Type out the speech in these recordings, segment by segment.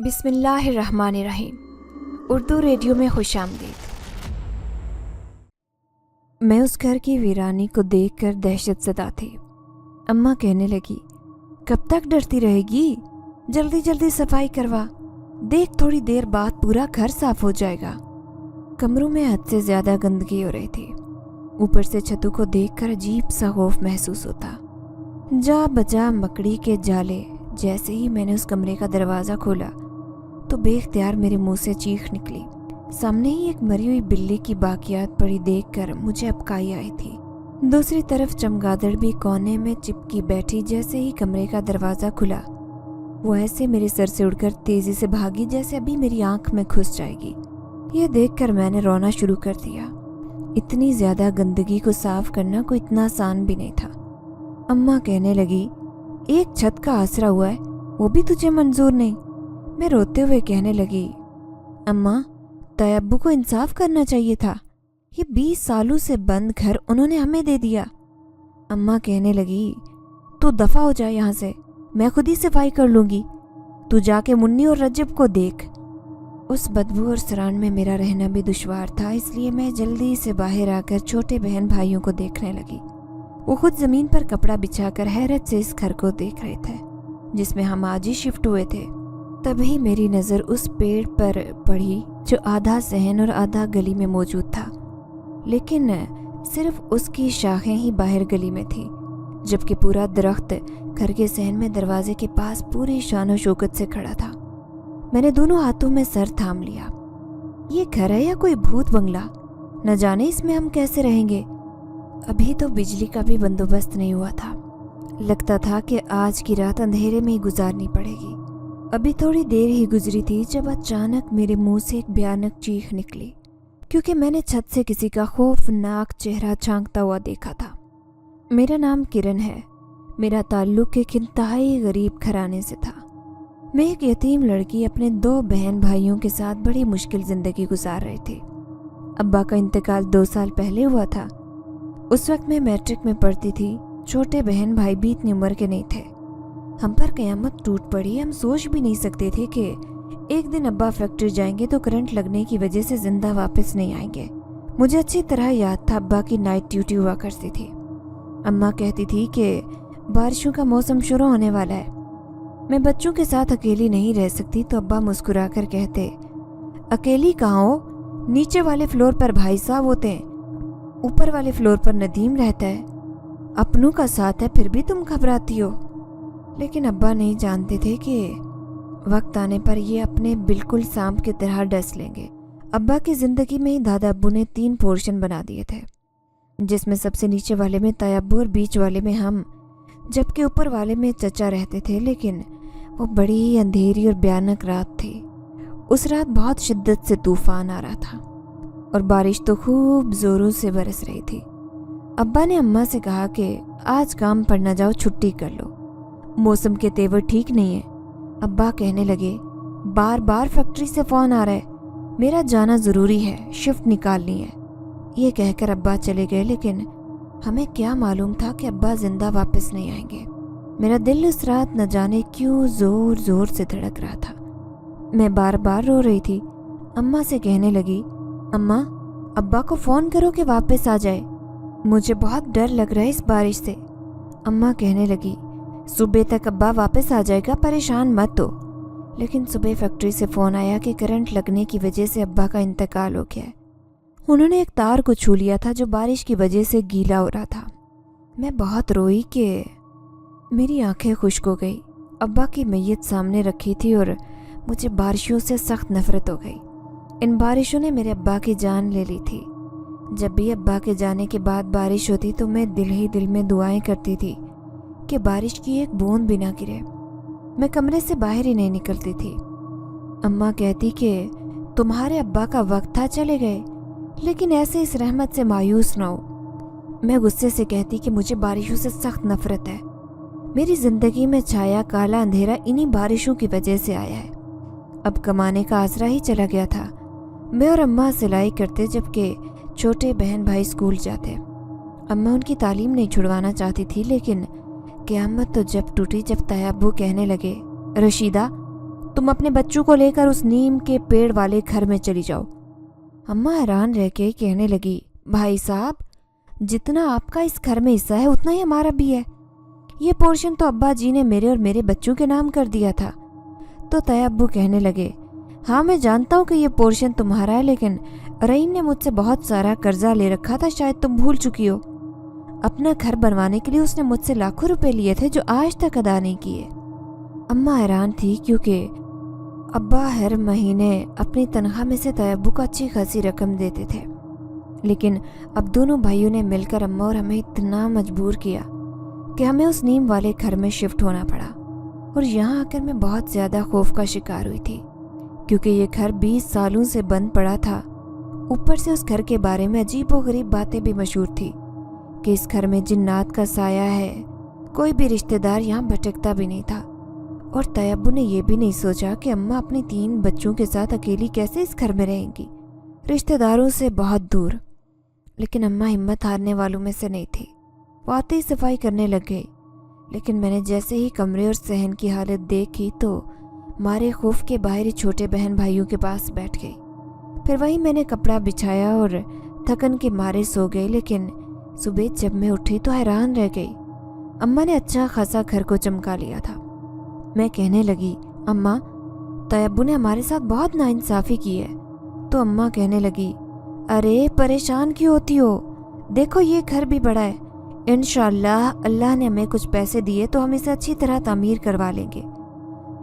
بسم اللہ الرحمن الرحیم۔ اردو ریڈیو میں خوش آمدید۔ میں اس گھر کی ویرانی کو دیکھ کر دہشت زدہ تھی۔ اماں کہنے لگی، کب تک ڈرتی رہے گی؟ جلدی جلدی صفائی کروا، دیکھ تھوڑی دیر بعد پورا گھر صاف ہو جائے گا۔ کمروں میں حد سے زیادہ گندگی ہو رہی تھی۔ اوپر سے چھتوں کو دیکھ کر عجیب سا خوف محسوس ہوتا۔ جا بجا مکڑی کے جالے۔ جیسے ہی میں نے اس کمرے کا دروازہ کھولا تو بے اختیار میرے منہ سے چیخ نکلی۔ سامنے ہی ایک مری ہوئی بلی کی باقیات پڑی دیکھ کر مجھے ابکائی آئی تھی۔ دوسری طرف چمگادڑ بھی کونے میں چپکی بیٹھی۔ جیسے ہی کمرے کا دروازہ کھلا وہ ایسے میرے سر سے اڑ کر تیزی سے بھاگی جیسے ابھی میری آنکھ میں گھس جائے گی۔ یہ دیکھ کر میں نے رونا شروع کر دیا۔ اتنی زیادہ گندگی کو صاف کرنا کوئی اتنا آسان بھی نہیں تھا۔ اماں کہنے لگی، ایک چھت کا آسرا ہوا ہے، وہ بھی تجھے منظور نہیں؟ میں روتے ہوئے کہنے لگی، اماں طے ابو کو انصاف کرنا چاہیے تھا، یہ 20 سالوں سے بند گھر انہوں نے ہمیں دے دیا۔ اماں کہنے لگی، تو دفع ہو جائے یہاں سے، میں خود ہی صفائی کر لوں گی، تو جا کے منی اور رجب کو دیکھ۔ اس بدبو اور سران میں میرا رہنا بھی دشوار تھا، اس لیے میں جلدی سے باہر آ کر چھوٹے بہن بھائیوں کو دیکھنے لگی۔ وہ خود زمین پر کپڑا بچھا کر حیرت سے اس گھر کو دیکھ رہے تھے جس میں ہم آج ہی شفٹ ہوئے تھے۔ تبھی میری نظر اس پیڑ پر پڑی جو آدھا صحن اور آدھا گلی میں موجود تھا، لیکن صرف اس کی شاخیں ہی باہر گلی میں تھی، جبکہ پورا درخت گھر کے صحن میں دروازے کے پاس پوری شان و شوکت سے کھڑا تھا۔ میں نے دونوں ہاتھوں میں سر تھام لیا۔ یہ گھر ہے یا کوئی بھوت بنگلہ؟ نہ جانے اس میں ہم کیسے رہیں گے۔ ابھی تو بجلی کا بھی بندوبست نہیں ہوا تھا۔ لگتا تھا کہ آج کی رات اندھیرے میں ہی گزارنی پڑے گی۔ ابھی تھوڑی دیر ہی گزری تھی جب اچانک میرے منہ سے ایک بھیانک چیخ نکلی، کیونکہ میں نے چھت سے کسی کا خوفناک چہرہ جھانکتا ہوا دیکھا تھا۔ میرا نام کرن ہے۔ میرا تعلق ایک انتہائی غریب گھرانے سے تھا۔ میں ایک یتیم لڑکی اپنے 2 بہن بھائیوں کے ساتھ بڑی مشکل زندگی گزار رہی تھی۔ ابا کا انتقال 2 سال پہلے ہوا تھا۔ اس وقت میں میٹرک میں پڑھتی تھی۔ چھوٹے بہن بھائی بھی اتنی عمر کے نہیں تھے۔ ہم پر قیامت ٹوٹ پڑی۔ ہم سوچ بھی نہیں سکتے تھے کہ ایک دن ابا فیکٹری جائیں گے تو کرنٹ لگنے کی وجہ سے زندہ واپس نہیں آئیں گے۔ مجھے اچھی طرح یاد تھا ابا کی نائٹ ڈیوٹی ہوا کرتی تھی۔ اماں کہتی تھی کہ بارشوں کا موسم شروع ہونے والا ہے، میں بچوں کے ساتھ اکیلی نہیں رہ سکتی، تو ابا مسکرا کر کہتے، اکیلی کہاں ہو؟ نیچے والے فلور پر بھائی صاحب ہوتے ہیں، اوپر والے فلور پر ندیم رہتا ہے، اپنوں کا ساتھ ہے، پھر بھی تم گھبراتی ہو۔ لیکن ابا نہیں جانتے تھے کہ وقت آنے پر یہ اپنے بالکل سانپ کی طرح ڈس لیں گے۔ ابا کی زندگی میں ہی دادا ابو نے 3 پورشن بنا دیے تھے، جس میں سب سے نیچے والے میں طے ابو اور بیچ والے میں ہم، جبکہ اوپر والے میں چچا رہتے تھے۔ لیکن وہ بڑی ہی اندھیری اور بھیانک رات تھی۔ اس رات بہت شدت سے طوفان آ رہا تھا اور بارش تو خوب زوروں سے برس رہی تھی۔ ابا نے اماں سے کہا کہ آج کام پر نہ جاؤ، چھٹی کر لو، موسم کے تیور ٹھیک نہیں ہے۔ ابا کہنے لگے، بار بار فیکٹری سے فون آ رہا ہے، میرا جانا ضروری ہے، شفٹ نکالنی ہے۔ یہ کہہ کر ابا چلے گئے، لیکن ہمیں کیا معلوم تھا کہ ابا زندہ واپس نہیں آئیں گے۔ میرا دل اس رات نہ جانے کیوں زور زور سے دھڑک رہا تھا۔ میں بار بار رو رہی تھی۔ اماں سے کہنے لگی، اماں ابا کو فون کرو کہ واپس آ جائے، مجھے بہت ڈر لگ رہا ہے اس بارش سے۔ اماں کہنے لگی، صبح تک ابا واپس آ جائے گا، پریشان مت ہو۔ لیکن صبح فیکٹری سے فون آیا کہ کرنٹ لگنے کی وجہ سے ابا کا انتقال ہو گیا ہے۔ انہوں نے ایک تار کو چھو لیا تھا جو بارش کی وجہ سے گیلا ہو رہا تھا۔ میں بہت روئی کہ میری آنکھیں خشک ہو گئی۔ ابا کی میت سامنے رکھی تھی اور مجھے بارشوں سے سخت نفرت ہو گئی۔ ان بارشوں نے میرے ابا کی جان لے لی تھی۔ جب بھی ابا کے جانے کے بعد بارش ہوتی تو میں دل ہی دل میں دعائیں کرتی تھی کہ بارش کی ایک بوند بھی نہ گرے۔ میں کمرے سے باہر ہی نہیں نکلتی تھی۔ اماں کہتی کہ تمہارے ابا کا وقت تھا، چلے گئے، لیکن ایسے اس رحمت سے مایوس نہ ہو۔ میں غصے سے کہتی کہ مجھے بارشوں سے سخت نفرت ہے۔ میری زندگی میں چھایا کالا اندھیرا انہی بارشوں کی وجہ سے آیا ہے۔ اب کمانے کا آسرا ہی چلا گیا تھا۔ میں اور اماں سلائی کرتے، جبکہ چھوٹے بہن بھائی اسکول جاتے۔ اماں ان کی تعلیم نہیں چھڑوانا چاہتی تھی، لیکن قیامت تو جب ٹوٹی جب طے ابو کہنے لگے، رشیدہ तुम अपने बच्चों को लेकर उस नीम के पेड़ वाले घर में चली जाओ। अम्मा हैरान रह के कहने लगी, भाई साहब, जितना आपका इस घर में हिस्सा है उतना ही हमारा भी है। ये पोर्शन तो अब्बा जी ने मेरे और मेरे बच्चों के नाम कर दिया था। तो तैयब्बू कहने लगे, हाँ मैं जानता हूँ कि ये पोर्शन तुम्हारा है, लेकिन रहीम ने मुझसे बहुत सारा कर्जा ले रखा था, शायद तुम भूल चुकी हो। अपना घर बनवाने के लिए उसने मुझसे लाखों रुपए लिए थे जो आज तक अदा नहीं किए। अम्मा हैरान थी क्योंकि अब्बा हर महीने अपनी तनख्वाह में से तैयब्बू को अच्छी खासी रकम देते थे, लेकिन अब दोनों भाइयों ने मिलकर अम्मा और हमें इतना मजबूर किया कि हमें उस नीम वाले घर में शिफ्ट होना पड़ा। और यहाँ आकर मैं बहुत ज़्यादा खौफ का शिकार हुई थी क्योंकि ये घर 20 सालों से बंद पड़ा था। ऊपर से उस घर के बारे में अजीबोगरीब बातें भी मशहूर थी कि इस घर में जिन्नात का साया है। कोई भी रिश्तेदार यहाँ भटकता भी नहीं था। और तैयब्बू ने यह भी नहीं सोचा कि अम्मा अपने 3 बच्चों के साथ अकेली कैसे इस घर में रहेंगी, रिश्तेदारों से बहुत दूर। लेकिन अम्मा हिम्मत हारने वालों में से नहीं थी। वो आते ही सफाई करने लग गई, लेकिन मैंने जैसे ही कमरे और सहन की हालत देखी तो मारे खौफ के बाहर ही छोटे बहन भाइयों के पास बैठ गई। फिर वहीं मैंने कपड़ा बिछाया और थकन के मारे सो गई। लेकिन सुबह जब मैं उठी तो हैरान रह गई। अम्मा ने अच्छा खासा घर को चमका लिया था। मैं कहने लगी, अम्मा, तैयब्बू ने हमारे साथ बहुत नाइंसाफ़ी की है। तो अम्मा कहने लगी, अरे परेशान क्यों होती हो, देखो ये घर भी बड़ा है, इंशाअल्लाह अल्लाह ने हमें कुछ पैसे दिए तो हम इसे अच्छी तरह तामीर करवा लेंगे।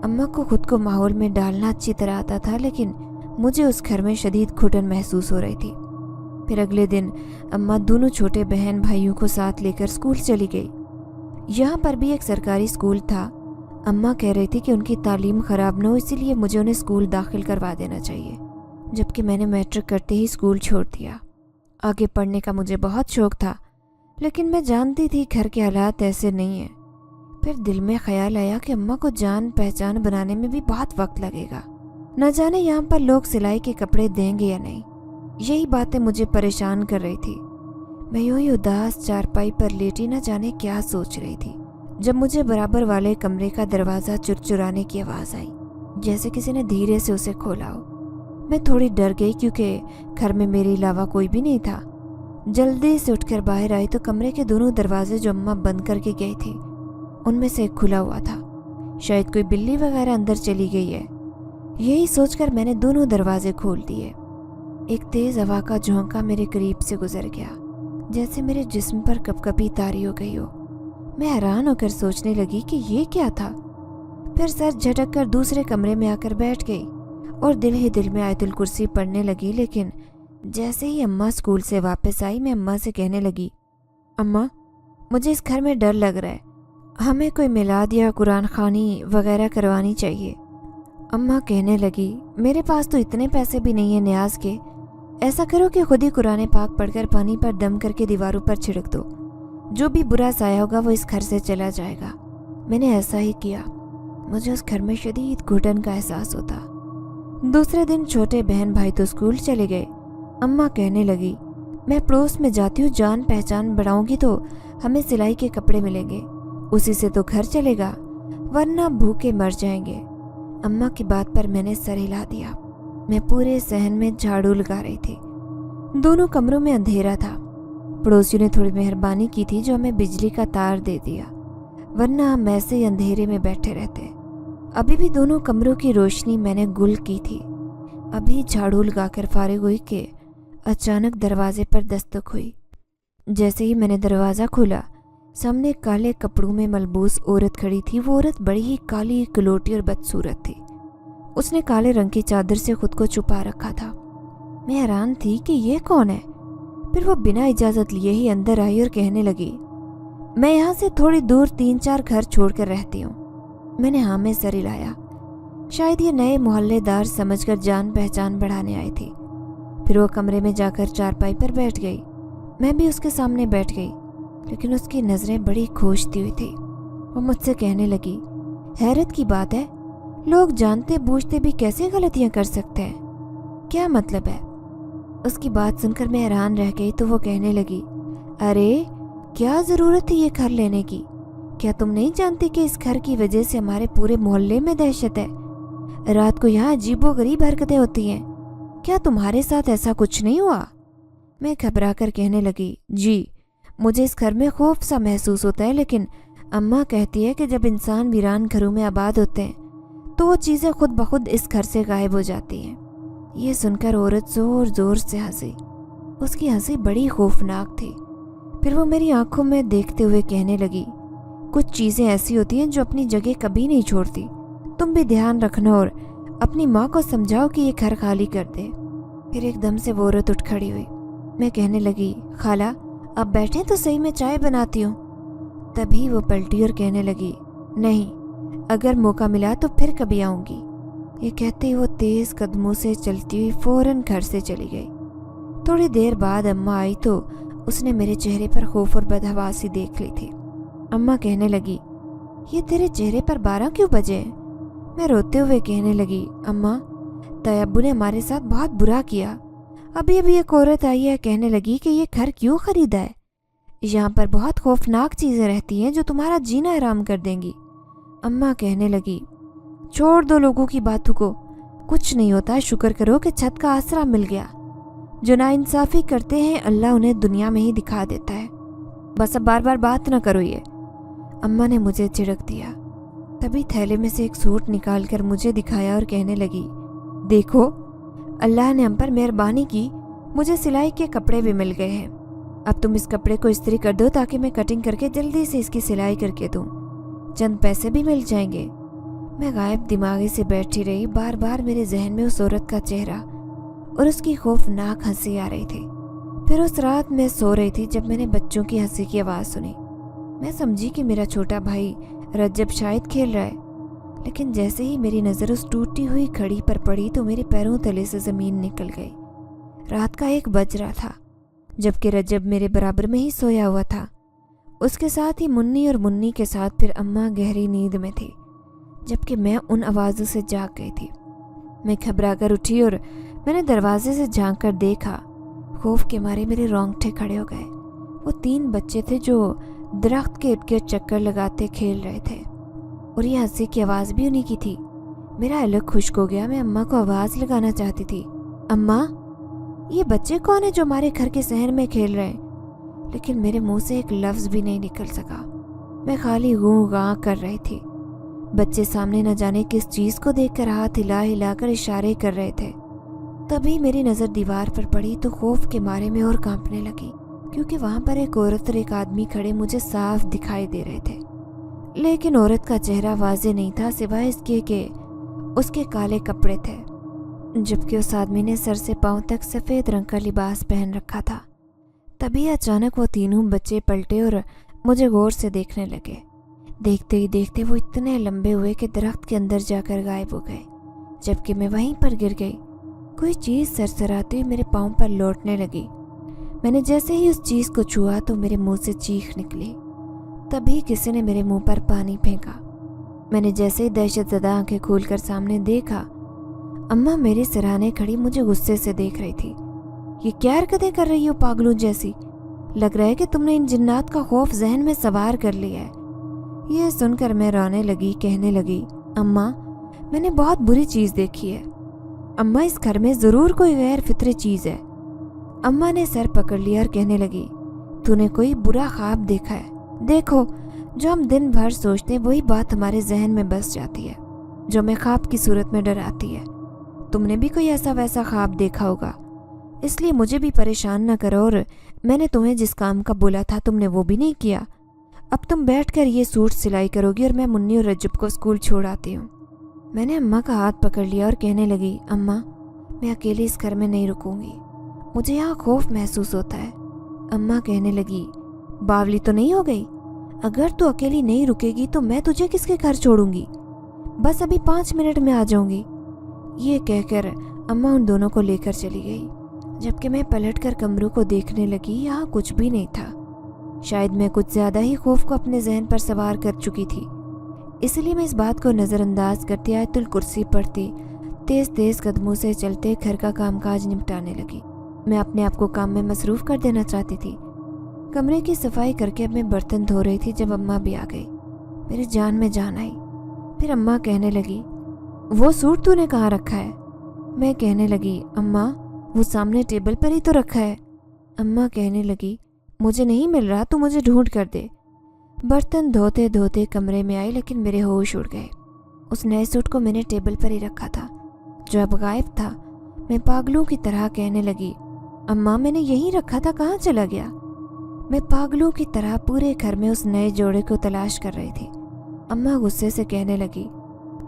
अम्मा को खुद को माहौल में डालना अच्छी तरह आता था, लेकिन मुझे उस घर में शदीद घुटन महसूस हो रही थी। फिर अगले दिन अम्मा दोनों छोटे बहन भाइयों को साथ लेकर स्कूल चली गई। यहाँ पर भी एक सरकारी स्कूल था। अम्मा कह रही थी कि उनकी तालीम ख़राब न हो, इसीलिए मुझे उन्हें स्कूल दाखिल करवा देना चाहिए, जबकि मैंने मैट्रिक करते ही स्कूल छोड़ दिया। आगे पढ़ने का मुझे बहुत शौक था, लेकिन मैं जानती थी घर के हालात ऐसे नहीं हैं। फिर दिल में ख्याल आया कि अम्मा को जान पहचान बनाने में भी बहुत वक्त लगेगा, न जाने यहाँ पर लोग सिलाई के कपड़े देंगे या नहीं। यही बातें मुझे परेशान कर रही थी। मैं यूं ही उदास चारपाई पर लेटी न जाने क्या सोच रही थी, जब मुझे बराबर वाले कमरे का दरवाज़ा चुरचुराने की आवाज़ आई, जैसे किसी ने धीरे से उसे खोला हो। मैं थोड़ी डर गई क्योंकि घर में मेरे अलावा कोई भी नहीं था। जल्दी से उठकर बाहर आई तो कमरे के दोनों दरवाजे जो अम्मा बंद करके गई थी, उनमें से एक खुला हुआ था। शायद कोई बिल्ली वगैरह अंदर चली गई है। यही सोचकर मैंने दोनों दरवाजे खोल दिए। एक तेज़ हवा का झोंका मेरे करीब से गुजर गया, जैसे मेरे जिस्म पर कपकपी तारी हो गई हो। मैं हैरान होकर सोचने लगी कि ये क्या था। फिर सर झटक कर दूसरे कमरे में आकर बैठ गई और दिल ही दिल में आयतुल कुर्सी पढ़ने लगी। लेकिन जैसे ही अम्मा स्कूल से वापस आई, मैं अम्मा से कहने लगी, अम्मा, मुझे इस घर में डर लग रहा है, हमें कोई मिलाद या कुरान खानी वगैरह करवानी चाहिए। अम्मा कहने लगी, मेरे पास तो इतने पैसे भी नहीं है नियाज के, ऐसा करो कि खुद ही कुरान पाक पढ़कर पानी पर दम करके दीवारों पर छिड़क दो, जो भी बुरा साया होगा वो इस घर से चला जाएगा। मैंने ऐसा ही किया। मुझे उस घर में शदीद घुटन का एहसास होता। दूसरे दिन छोटे बहन भाई तो स्कूल चले गए। अम्मा कहने लगी, मैं पड़ोस में जाती हूँ, जान पहचान बढ़ाऊंगी तो हमें सिलाई के कपड़े मिलेंगे, उसी से तो घर चलेगा, वरना भूखे मर जाएंगे। अम्मा की बात पर मैंने सर हिला दिया। मैं पूरे सहन में झाड़ू लगा रही थी। दोनों कमरों में अंधेरा था। पड़ोसियों ने थोड़ी मेहरबानी की थी जो हमें बिजली का तार दे दिया, वरना हम ऐसे ही अंधेरे में बैठे रहते। अभी भी दोनों कमरों की रोशनी मैंने गुल की थी। अभी झाड़ू लगाकर फारिग हुई कि अचानक दरवाजे पर दस्तक हुई। जैसे ही मैंने दरवाज़ा खोला, सामने काले कपड़ों में मलबूस औरत खड़ी थी। वो औरत बड़ी ही काली, कलोटी और बदसूरत थी। उसने काले रंग की चादर से खुद को छुपा रखा था। मैं हैरान थी कि ये कौन है। फिर वो बिना इजाज़त लिए ही अंदर आई और कहने लगी, मैं यहाँ से थोड़ी दूर 3-4 घर छोड़कर रहती हूँ। मैंने हाँ में सर हिलाया। शायद ये नए मोहल्लेदार समझकर जान पहचान बढ़ाने आई थी। फिर वो कमरे में जाकर चारपाई पर बैठ गई। मैं भी उसके सामने बैठ गई, लेकिन उसकी नज़रें बड़ी खोजती हुई थी। वो मुझसे कहने लगी, हैरत की बात है, लोग जानते बूझते भी कैसे गलतियाँ कर सकते हैं, क्या मतलब है। उसकी बात सुनकर मैं हैरान रह गई तो वो कहने लगी, अरे क्या ज़रूरत थी ये घर लेने की, क्या तुम नहीं जानती कि इस घर की वजह से हमारे पूरे मोहल्ले में दहशत है। रात को यहाँ अजीबोगरीब हरकतें होती हैं। क्या तुम्हारे साथ ऐसा कुछ नहीं हुआ? मैं घबरा कर कहने लगी, जी मुझे इस घर में खौफ सा महसूस होता है, लेकिन अम्मा कहती है कि जब इंसान वीरान घरों में आबाद होते हैं तो वो चीज़ें खुद ब खुद इस घर से गायब हो जाती हैं। ये सुनकर औरत जोर जोर से हंसी। उसकी हंसी बड़ी खौफनाक थी। फिर वो मेरी आंखों में देखते हुए कहने लगी, कुछ चीज़ें ऐसी होती हैं जो अपनी जगह कभी नहीं छोड़ती। तुम भी ध्यान रखना और अपनी माँ को समझाओ कि ये घर खाली कर दे। फिर एकदम से वो औरत उठ खड़ी हुई। मैं कहने लगी, खाला अब बैठें तो सही, मैं चाय बनाती हूँ। तभी वो पलटी और कहने लगी, नहीं, अगर मौका मिला तो फिर कभी आऊँगी। ये कहते ही वो तेज़ कदमों से चलती हुई फौरन घर से चली गई। थोड़ी देर बाद अम्मा आई तो उसने मेरे चेहरे पर खौफ और बदहवासी देख ली थी। अम्मा कहने लगी, ये तेरे चेहरे पर 12 क्यों बजे हैं? मैं रोते हुए कहने लगी, अम्मा तयब्बू ने हमारे साथ बहुत बुरा किया। अभी एक औरत आई है, कहने लगी कि ये घर क्यों खरीदा है, यहाँ पर बहुत खौफनाक चीज़ें रहती हैं जो तुम्हारा जीना हराम कर देंगी। अम्मा कहने लगी, छोड़ दो लोगों की बातों को, कुछ नहीं होता, शुक्र करो कि छत का आसरा मिल गया। जो नाइंसाफ़ी करते हैं अल्लाह उन्हें दुनिया में ही दिखा देता है। बस अब बार बार बात न करो। ये अम्मा ने मुझे झिड़क दिया। तभी थैले में से एक सूट निकालकर मुझे दिखाया और कहने लगी, देखो अल्लाह ने हम पर मेहरबानी की, मुझे सिलाई के कपड़े भी मिल गए हैं। अब तुम इस कपड़े को इस्त्री कर दो ताकि मैं कटिंग करके जल्दी से इसकी सिलाई करके दूँ, चंद पैसे भी मिल जाएंगे। मैं गायब दिमागी से बैठी रही। बार बार मेरे जहन में उस औरत का चेहरा और उसकी खौफनाक हंसी आ रही थी। फिर उस रात मैं सो रही थी जब मैंने बच्चों की हंसी की आवाज़ सुनी। मैं समझी कि मेरा छोटा भाई रज्जब शायद खेल रहा है, लेकिन जैसे ही मेरी नज़र उस टूटी हुई घड़ी पर पड़ी तो मेरे पैरों तले से ज़मीन निकल गई। रात का 1 बज रहा था, जबकि रज्जब मेरे बराबर में ही सोया हुआ था। उसके साथ ही मुन्नी और मुन्नी के साथ फिर अम्मा गहरी नींद में थी, जबकि मैं उन आवाज़ों से जाग गई थी। मैं घबरा कर उठी और मैंने दरवाजे से झांक कर देखा। खौफ के मारे मेरे रोंगटे खड़े हो गए। वो 3 बच्चे थे जो दरख्त के इर्द गिर्द चक्कर लगाते खेल रहे थे, और ये हंसी की आवाज़ भी उन्हीं की थी। मेरा अलग खुश्क हो गया। मैं अम्मा को आवाज़ लगाना चाहती थी, अम्मा ये बच्चे कौन है जो हमारे घर के सहन में खेल रहे हैं, लेकिन मेरे मुंह से एक लफ्ज़ भी नहीं निकल सका। मैं खाली गूं गां कर रही थी। बच्चे सामने न जाने किस चीज़ को देखकर हाथ हिला हिला कर इशारे कर रहे थे। तभी मेरी नज़र दीवार पर पड़ी तो खौफ के मारे में और कांपने लगी, क्योंकि वहाँ पर एक औरत और एक आदमी खड़े मुझे साफ दिखाई दे रहे थे, लेकिन औरत का चेहरा वाज़ेह नहीं था सिवाय इसके कि उसके काले कपड़े थे, जबकि उस आदमी ने सर से पांव तक सफ़ेद रंग का लिबास पहन रखा था। तभी अचानक वो तीनों बच्चे पलटे और मुझे गौर से देखने लगे। देखते ही देखते वो इतने लंबे हुए कि दरख्त के अंदर जाकर गायब हो गए, जबकि मैं वहीं पर गिर गई। कोई चीज़ सरसराती हुई मेरे पाँव पर लौटने लगी। मैंने जैसे ही उस चीज़ को छुआ तो मेरे मुंह से चीख निकली। तभी किसी ने मेरे मुंह पर पानी फेंका। मैंने जैसे ही दहशतज़दा आंखें खोलकर सामने देखा, अम्मा मेरे सिरहाने खड़ी मुझे गुस्से से देख रही थी। ये क्या हरकतें कर रही हो पागलों जैसी? लग रहा है कि तुमने इन जिन्नात का खौफ जहन में सवार कर लिया है। यह सुनकर मैं रोने लगी, कहने लगी, अम्मा मैंने बहुत बुरी चीज़ देखी है। अम्मा इस घर में ज़रूर कोई गैर फितरी चीज़ है। अम्मा ने सर पकड़ लिया और कहने लगी, तूने कोई बुरा ख्वाब देखा है। देखो, जो हम दिन भर सोचते हैं वही बात हमारे जहन में बस जाती है, जो हमें ख्वाब की सूरत में डराती है। तुमने भी कोई ऐसा वैसा ख्वाब देखा होगा, इसलिए मुझे भी परेशान न करो, और मैंने तुम्हें जिस काम का बोला था तुमने वो भी नहीं किया। अब तुम बैठकर ये सूट सिलाई करोगी और मैं मुन्नी और रज्जब को स्कूल छोड़ आती हूँ। मैंने अम्मा का हाथ पकड़ लिया और कहने लगी, अम्मा मैं अकेली इस घर में नहीं रुकूंगी, मुझे यहाँ खौफ महसूस होता है। अम्मा कहने लगी, बावली तो नहीं हो गई? अगर तू अकेली नहीं रुकेगी तो मैं तुझे किसके घर छोड़ूंगी? बस अभी 5 मिनट में आ जाऊंगी। ये कहकर अम्मा उन दोनों को लेकर चली गई, जबकि मैं पलटकर कमरों को देखने लगी। यहाँ कुछ भी नहीं था। शायद मैं कुछ ज़्यादा ही खौफ को अपने जहन पर सवार कर चुकी थी, इसलिए मैं इस बात को नज़रअंदाज करती आयतुल कुर्सी पढ़ती तेज़ तेज़ कदमों से चलते घर का कामकाज निपटाने लगी। मैं अपने आप को काम में मसरूफ़ कर देना चाहती थी। कमरे की सफाई करके अब मैं बर्तन धो रही थी जब अम्मा भी आ गई। मेरी जान में जान आई। फिर अम्मा कहने लगी, वो सूट तूने कहाँ रखा है? मैं कहने लगी, अम्मा वो सामने टेबल पर ही तो रखा है। अम्मा कहने लगी, मुझे नहीं मिल रहा, तू मुझे ढूंढ कर दे। बर्तन धोते धोते कमरे में आई, लेकिन मेरे होश उड़ गए। उस नए सूट को मैंने टेबल पर ही रखा था, जो अब गायब था। मैं पागलों की तरह कहने लगी, अम्मा मैंने यहीं रखा था, कहाँ चला गया? मैं पागलों की तरह पूरे घर में उस नए जोड़े को तलाश कर रही थी। अम्मा गुस्से से कहने लगी,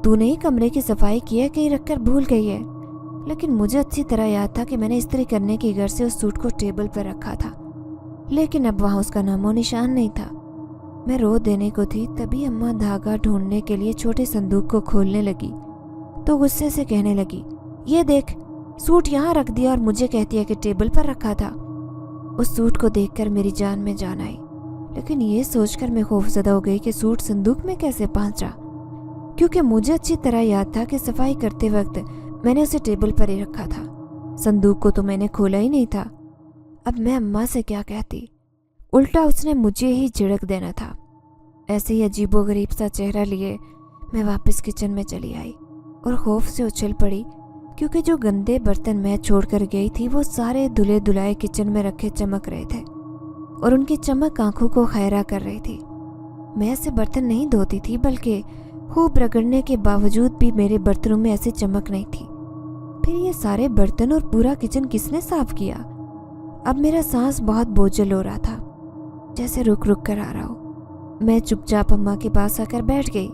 तूने ही कमरे की सफाई की है, कहीं रखकर भूल गई है? लेकिन मुझे अच्छी तरह याद था कि मैंने इस्त्री करने की गर्ज से उस सूट को टेबल पर रखा था, लेकिन अब वहाँ उसका नामो निशान नहीं था। मैं रो देने को थी, तभी अम्मा धागा ढूंढने के लिए छोटे संदूक को खोलने लगी तो गुस्से से कहने लगी, ये देख, सूट यहाँ रख दिया और मुझे कहती है कि टेबल पर रखा था। उस सूट को देखकर मेरी जान में जान आई, लेकिन ये सोचकर मैं खौफजदा हो गई कि सूट संदूक में कैसे पहुंचा, क्योंकि मुझे अच्छी तरह याद था कि सफाई करते वक्त मैंने उसे टेबल पर ही रखा था। संदूक को तो मैंने खोला ही नहीं था। अब मैं अम्मा से क्या कहती, उल्टा उसने मुझे ही झिड़क देना था। ऐसे ही अजीबोगरीब सा चेहरा लिए मैं वापस किचन में चली आई और खौफ से उछल पड़ी, क्योंकि जो गंदे बर्तन मैं छोड़कर गई थी वो सारे धुले धुलाए किचन में रखे चमक रहे थे और उनकी चमक आंखों को खैरा कर रही थी। मैं ऐसे बर्तन नहीं धोती थी, बल्कि खूब रगड़ने के बावजूद भी मेरे बर्तनों में ऐसी चमक नहीं थी। फिर ये सारे बर्तन और पूरा किचन किसने साफ किया? अब मेरा सांस बहुत बोझल हो रहा था, जैसे रुक रुक कर आ रहा हो। मैं चुपचाप अम्मा के पास आकर बैठ गई।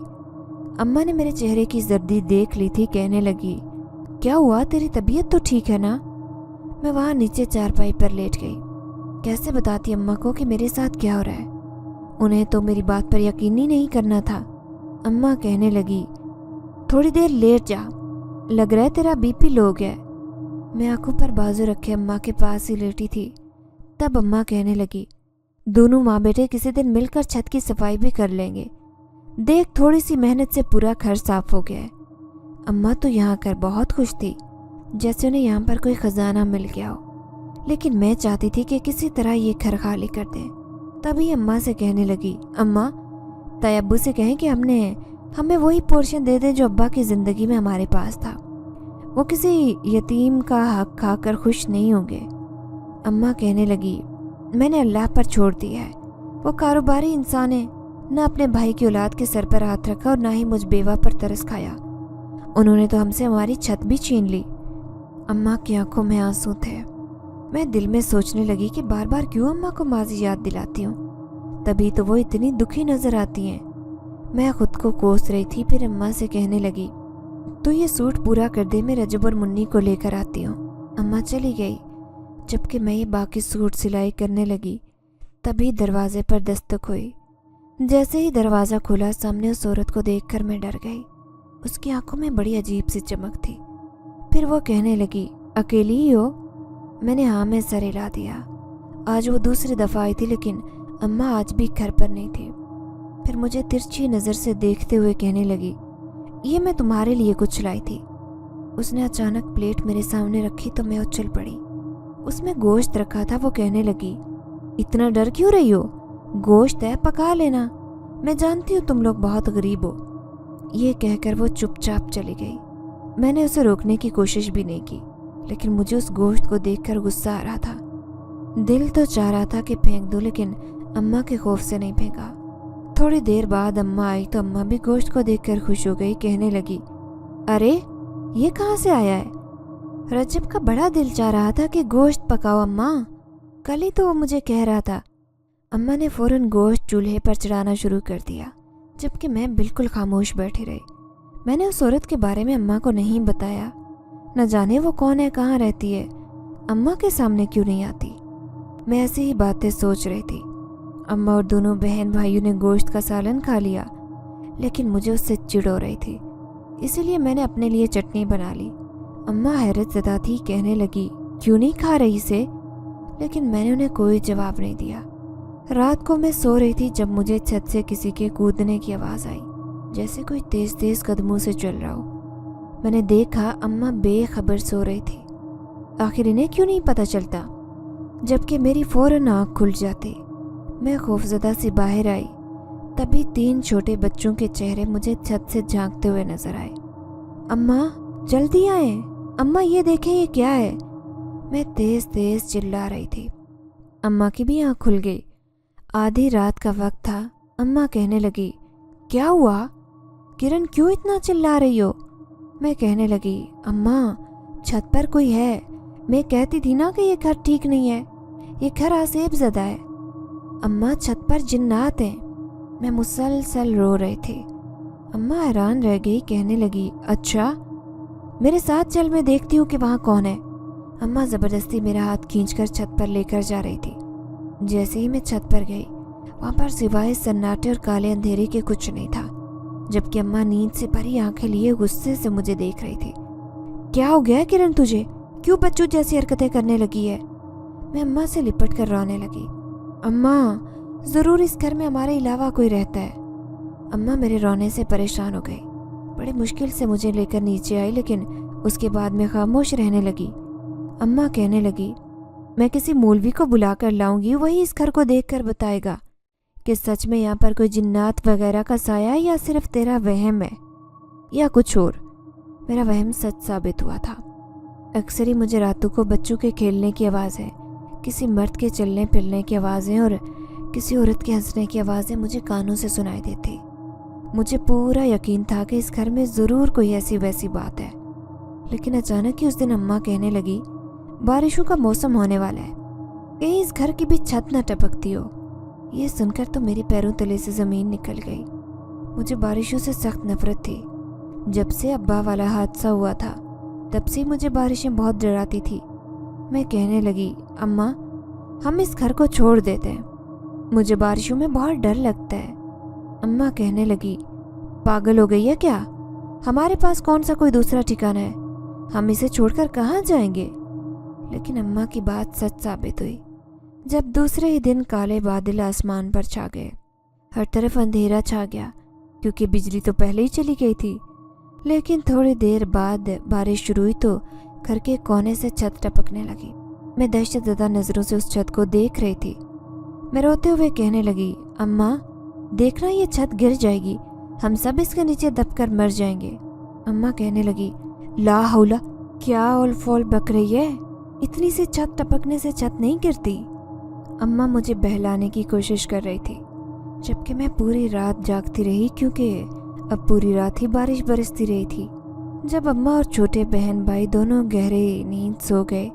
अम्मा ने मेरे चेहरे की जर्दी देख ली थी, कहने लगी, क्या हुआ, तेरी तबीयत तो ठीक है ना? मैं वहाँ नीचे चारपाई पर लेट गई। कैसे बताती अम्मा को कि मेरे साथ क्या हो रहा है? उन्हें तो मेरी बात पर यकीन ही नहीं करना था। अम्मा कहने लगी, थोड़ी देर लेट जा, लग रहा है तेरा बीपी लो गया। मैं आंखों पर बाजू रखे अम्मा के पास ही लेटी थी। तब अम्मा कहने लगी, दोनों माँ बेटे किसी दिन मिलकर छत की सफाई भी कर लेंगे। देख, थोड़ी सी मेहनत से पूरा घर साफ हो गया है। अम्मा तो यहाँ कर बहुत खुश थी, जैसे उन्हें यहाँ पर कोई खजाना मिल गया हो, लेकिन मैं चाहती थी कि किसी तरह ये घर खाली कर दें। तभी अम्मा से कहने लगी, अम्मा ताई अब्बू से कहें कि हमें वही पोर्शन दे दें जो अब्बा की ज़िंदगी में हमारे पास था। वो किसी यतीम का हक खाकर खुश नहीं होंगे। अम्मा कहने लगी, मैंने अल्लाह पर छोड़ दिया है, वो कारोबारी इंसान है, न अपने भाई की औलाद के सर पर हाथ रखा और ना ही मुझ बेवा पर तरस खाया। उन्होंने तो हमसे हमारी छत भी छीन ली। अम्मा की आंखों में आंसू थे। मैं दिल में सोचने लगी कि बार बार क्यों अम्मा को माजी याद दिलाती हूँ, तभी तो वो इतनी दुखी नजर आती हैं। मैं खुद को कोस रही थी। फिर अम्मा से कहने लगी, तो ये सूट पूरा कर दे, मैं रजब और मुन्नी को लेकर आती हूँ। अम्मा चली गई। जबकि मैं ये बाकी सूट सिलाई करने लगी, तभी दरवाजे पर दस्तक हुई। जैसे ही दरवाज़ा खुला, सामने उस औरत को देखकर मैं डर गई। उसकी आंखों में बड़ी अजीब सी चमक थी। फिर वो कहने लगी, अकेली ही हो? मैंने हाँ में सर हिला दिया। आज वो दूसरी दफ़ा आई थी, लेकिन अम्मा आज भी घर पर नहीं थी। फिर मुझे तिरछी नज़र से देखते हुए कहने लगी, ये मैं तुम्हारे लिए कुछ लाई थी। उसने अचानक प्लेट मेरे सामने रखी तो मैं उछल पड़ी। उसमें गोश्त रखा था। वो कहने लगी, इतना डर क्यों रही हो? गोश्त है, पका लेना, मैं जानती हूँ तुम लोग बहुत गरीब हो। ये कहकर वो चुपचाप चली गई। मैंने उसे रोकने की कोशिश भी नहीं की, लेकिन मुझे उस गोश्त को देखकर गुस्सा आ रहा था। दिल तो चाह रहा था कि फेंक दूं, लेकिन अम्मा के खौफ से नहीं फेंका। थोड़ी देर बाद अम्मा आई तो अम्मा भी गोश्त को देखकर खुश हो गई। कहने लगी, अरे ये कहाँ से आया है? रजब का बड़ा दिल चाह रहा था कि गोश्त पकाओ अम्मा, कल ही तो वो मुझे कह रहा था। अम्मा ने फौरन गोश्त चूल्हे पर चढ़ाना शुरू कर दिया, जबकि मैं बिल्कुल खामोश बैठी रही। मैंने उस औरत के बारे में अम्मा को नहीं बताया। न जाने वो कौन है, कहाँ रहती है, अम्मा के सामने क्यों नहीं आती। मैं ऐसी ही बातें सोच रही थी। अम्मा और दोनों बहन भाइयों ने गोश्त का सालन खा लिया, लेकिन मुझे उससे चिढ़ हो रही थी, इसीलिए मैंने अपने लिए चटनी बना ली। अम्मा हैरत ज़दा थी, कहने लगी, क्यों नहीं खा रही इसे? लेकिन मैंने उन्हें कोई जवाब नहीं दिया। रात को मैं सो रही थी जब मुझे छत से किसी के कूदने की आवाज़ आई, जैसे कोई तेज तेज कदमों से चल रहा हो। मैंने देखा अम्मा बेखबर सो रही थी। आखिर इन्हें क्यों नहीं पता चलता, जबकि मेरी फौरन आँख खुल जाती। मैं खौफजदा से बाहर आई, तभी 3 छोटे बच्चों के चेहरे मुझे छत से झांकते हुए नजर आए। अम्मा जल्दी आए, अम्मा ये देखें ये क्या है। मैं तेज तेज चिल्ला रही थी। अम्मा की भी आँख खुल गई। आधी रात का वक्त था। अम्मा कहने लगी, क्या हुआ किरण, क्यों इतना चिल्ला रही हो। मैं कहने लगी, अम्मा छत पर कोई है, मैं कहती थी ना कि ये घर ठीक नहीं है, ये घर आसेब ज़दा है। अम्मा छत पर जिन्नात हैं। मैं मुसलसल रो रही थी। अम्मा हैरान रह गई, कहने लगी, अच्छा मेरे साथ चल, मैं देखती हूँ कि वहाँ कौन है। अम्मा ज़बरदस्ती मेरा हाथ खींचकर छत पर लेकर जा रही थी। जैसे ही मैं छत पर गई, वहाँ पर सिवाय सन्नाटे और काले अंधेरे के कुछ नहीं था, जबकि अम्मा नींद से भरी आंखें लिए गुस्से से मुझे देख रही थी। क्या हो गया किरण तुझे, क्यों बच्चों जैसी हरकतें करने लगी है। मैं अम्मा से लिपट कर रोने लगी। अम्मा ज़रूर इस घर में हमारे अलावा कोई रहता है। अम्मा मेरे रोने से परेशान हो गई। बड़ी मुश्किल से मुझे लेकर नीचे आई, लेकिन उसके बाद मैं खामोश रहने लगी। अम्मा कहने लगी, मैं किसी मौलवी को बुला कर लाऊंगी, वही इस घर को देखकर बताएगा कि सच में यहाँ पर कोई जिन्नात वगैरह का साया है या सिर्फ तेरा वहम है या कुछ और। मेरा वहम सच साबित हुआ था। अक्सर ही मुझे रातों को बच्चों के खेलने की आवाज़ें, किसी मर्द के चलने फिरने की आवाज़ें और किसी औरत के हंसने की आवाज़ें मुझे कानों से सुनाई देती। मुझे पूरा यकीन था कि इस घर में ज़रूर कोई ऐसी वैसी बात है। लेकिन अचानक ही उस दिन अम्मा कहने लगी, बारिशों का मौसम होने वाला है, कहीं इस घर की भी छत न टपकती हो। ये सुनकर तो मेरे पैरों तले से ज़मीन निकल गई। मुझे बारिशों से सख्त नफरत थी। जब से अब्बा वाला हादसा हुआ था, तब से मुझे बारिशें बहुत डराती थी। मैं कहने लगी, अम्मा हम इस घर को छोड़ देते हैं, मुझे बारिशों में बहुत डर लगता है। अम्मा कहने लगी, पागल हो गई है क्या, हमारे पास कौन सा कोई दूसरा ठिकाना है, हम इसे छोड़कर कहाँ जाएंगे। लेकिन अम्मा की बात सच साबित हुई। जब दूसरे ही दिन काले बादल आसमान पर छा गए, हर तरफ अंधेरा छा गया, क्योंकि बिजली तो पहले ही चली गई थी। लेकिन थोड़ी देर बाद बारिश शुरू हुई तो घर के कोने से छत टपकने लगी। मैं दहशतज़दा नज़रों से उस छत को देख रही थी। मैं रोते हुए कहने लगी, अम्मा देखना ये छत गिर जाएगी, हम सब इसके नीचे दबकर मर जाएंगे। अम्मा कहने लगी, ला हौला, क्या ओल फोल बक रही है, इतनी सी छत टपकने से छत नहीं गिरती। अम्मा मुझे बहलाने की कोशिश कर रही थी, जबकि मैं पूरी रात जागती रही, क्योंकि अब पूरी रात ही बारिश बरसती रही थी। जब अम्मा और छोटे बहन भाई दोनों गहरे नींद सो गए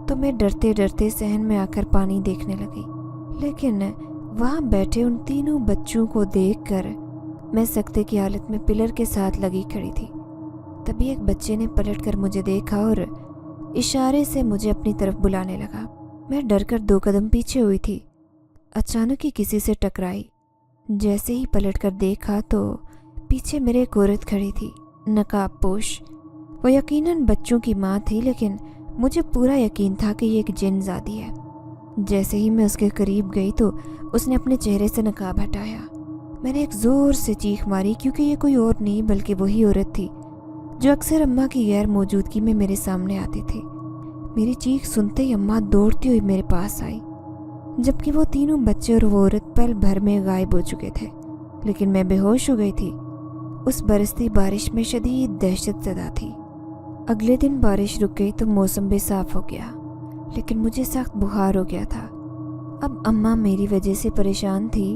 तो मैं डरते डरते सहन में आकर पानी देखने लगी। लेकिन वहाँ बैठे उन तीनों बच्चों को देखकर मैं सकते की हालत में पिलर के साथ लगी खड़ी थी। तभी एक बच्चे ने पलटकर मुझे देखा और इशारे से मुझे अपनी तरफ बुलाने लगा। मैं डरकर 2 कदम पीछे हुई थी। अचानक ही किसी से टकराई। जैसे ही पलटकर देखा तो पीछे मेरे एक औरत खड़ी थी, नकाब पोश। वो यकीनन बच्चों की माँ थी, लेकिन मुझे पूरा यकीन था कि ये एक जिन्नज़ादी है। जैसे ही मैं उसके करीब गई तो उसने अपने चेहरे से नकाब हटाया। मैंने एक ज़ोर से चीख मारी, क्योंकि ये कोई और नहीं बल्कि वही औरत थी जो अक्सर अम्मा की गैर मौजूदगी में मेरे सामने आती थी। मेरी चीख सुनते ही अम्मा दौड़ती हुई मेरे पास आई, जबकि वो तीनों बच्चे और वो औरत पल भर में गायब हो चुके थे। लेकिन मैं बेहोश हो गई थी। उस बरसती बारिश में शदीद दहशत ज़दा थी। अगले दिन बारिश रुक गई तो मौसम भी साफ हो गया, लेकिन मुझे सख्त बुखार हो गया था। अब अम्मा मेरी वजह से परेशान थी।